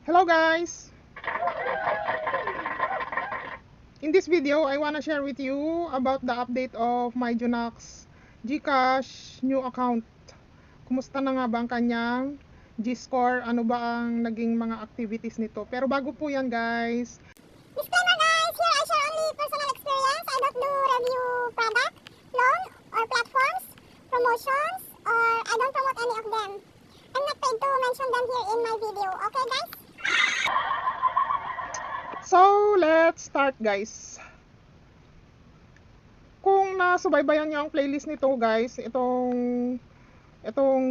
Hello guys! In this video, I wanna share with you about the update of my Junax GCash new account. Kumusta na nga ba ang kanyang G-score? Ano ba ang naging mga activities nito? Pero bago po yan guys. Disclaimer guys, here I share only personal experience. I don't do review product, loan, or platforms, promotions, or I don't promote any of them. I'm not paid to mention them here in my video. Okay guys? So, let's start guys. Kung nasubaybayan nyo ang playlist nito guys, itong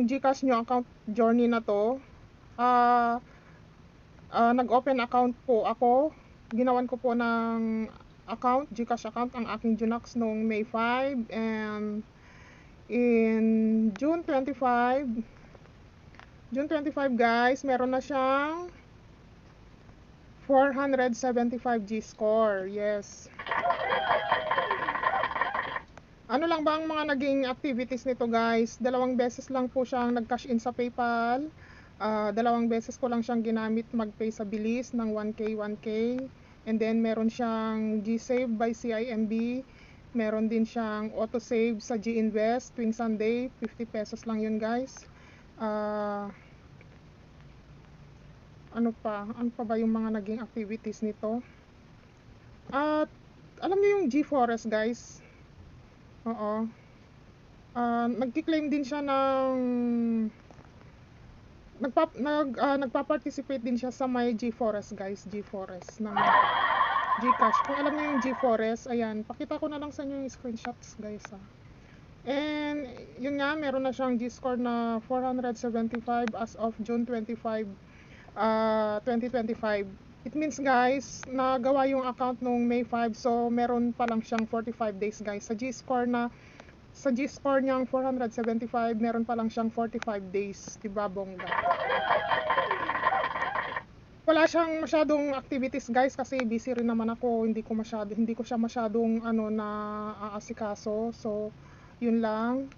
GCash nyo account journey na to, nag-open account po ako. Ginawan ko po ng account, GCash account, ang aking Junax noong May 5, and in June 25 guys, meron na siyang 475 G-score. Yes. Ano lang ba ang mga naging activities nito guys? 2 beses lang po siyang nag-cash in sa PayPal. 2 beses ko lang siyang ginamit mag-pay sa bilis ng 1K. And then meron siyang G-Save by CIMB. Meron din siyang auto-save sa G-Invest tuwing Sunday. 50 pesos lang yun guys. Ano pa ba yung mga naging activities nito? At alam niyo yung G-Forest guys? Oo. Nagki-claim din siya ng nagpa-participate din siya sa may G-Forest guys, G-Forest ng GCash. Kung alam niyo yung G-Forest, ayan, pakita ko na lang sa inyo yung screenshots guys And yun nga, meron na siyang G-score na 475 as of June 25, 2025. It means guys, nagawa yung account nung May 5, so meron pa lang siyang 45 days guys. Sa G-score niyang 475, meron pa lang siyang 45 days. Diba bongga? Wala siyang masyadong activities guys kasi busy rin naman ako. Hindi ko siya masyadong na aasikaso. So, yun lang.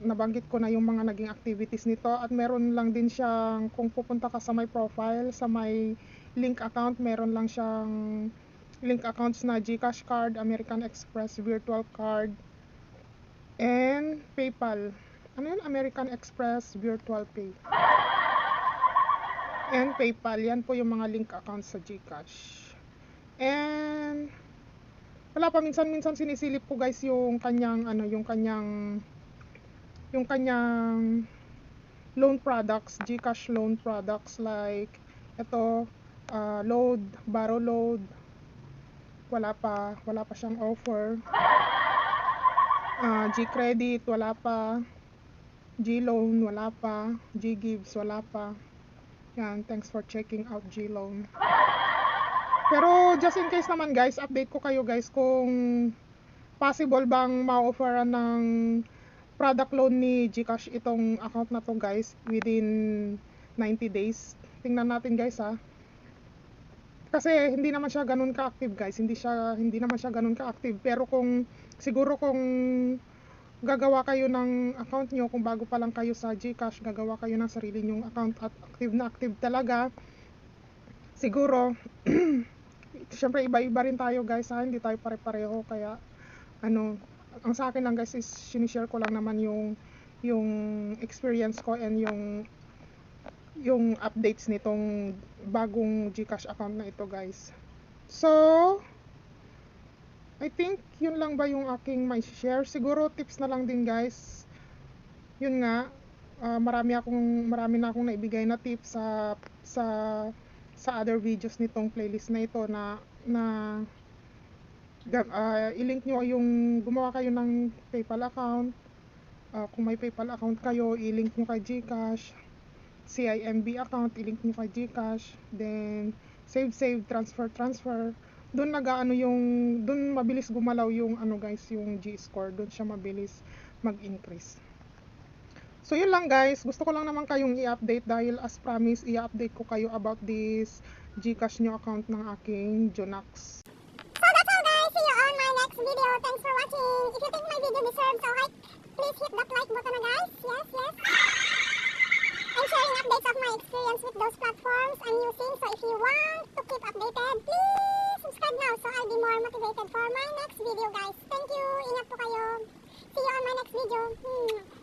Nabanggit ko na yung mga naging activities nito, at meron lang din siyang, kung pupunta ka sa my profile, sa my link account, meron lang siyang link accounts na GCash card, American Express virtual card, and PayPal. Ano yun? American Express virtual pay and PayPal. Yan po yung mga link accounts sa GCash. And wala pa, minsan sinisilip ko guys yung kanyang loan products, GCash loan products, like ito, load, borrow load, wala pa siyang offer. G-credit, wala pa. G-loan, wala pa. G-gives, wala pa. Yan, thanks for checking out G-loan. Pero just in case naman guys, update ko kayo guys kung possible bang ma-offeran ng product loan ni GCash itong account na to guys within 90 days. Tingnan natin guys Kasi hindi naman siya ganun ka-active guys. Hindi naman siya ganun ka-active. Pero kung gagawa kayo ng account nyo, kung bago pa lang kayo sa GCash, gagawa kayo ng sarili nyong account at active talaga, siguro syempre iba-iba rin tayo guys hindi tayo pare-pareho, kaya ang sa akin lang guys is sinishare ko lang naman yung experience ko and yung updates nitong bagong GCash account na ito guys. So I think yun lang ba yung aking may share. Siguro tips na lang din guys. Yun nga, marami na akong naibigay na tips sa other videos nitong playlist na ito na i-link nyo gumawa kayo ng PayPal account. Kung may PayPal account kayo, i-link nyo kay GCash. CIMB account, i-link nyo kay GCash. Then save, transfer. Doon doon mabilis gumalaw yung guys, yung G-score. Doon siya mabilis mag-increase. So yun lang guys, gusto ko lang naman kayong i-update dahil as promised, i-update ko kayo about this GCash nyo account ng aking Junax. So that's all guys, see you on my next video. Thanks for watching. If you think my video deserves a like, please hit that like button guys. Yes. I'm sharing updates of my experience with those platforms I'm using, so if you want to keep updated, please subscribe now so I'll be more motivated for my next video, guys. Thank you. Ingat po kayo. See you on my next video.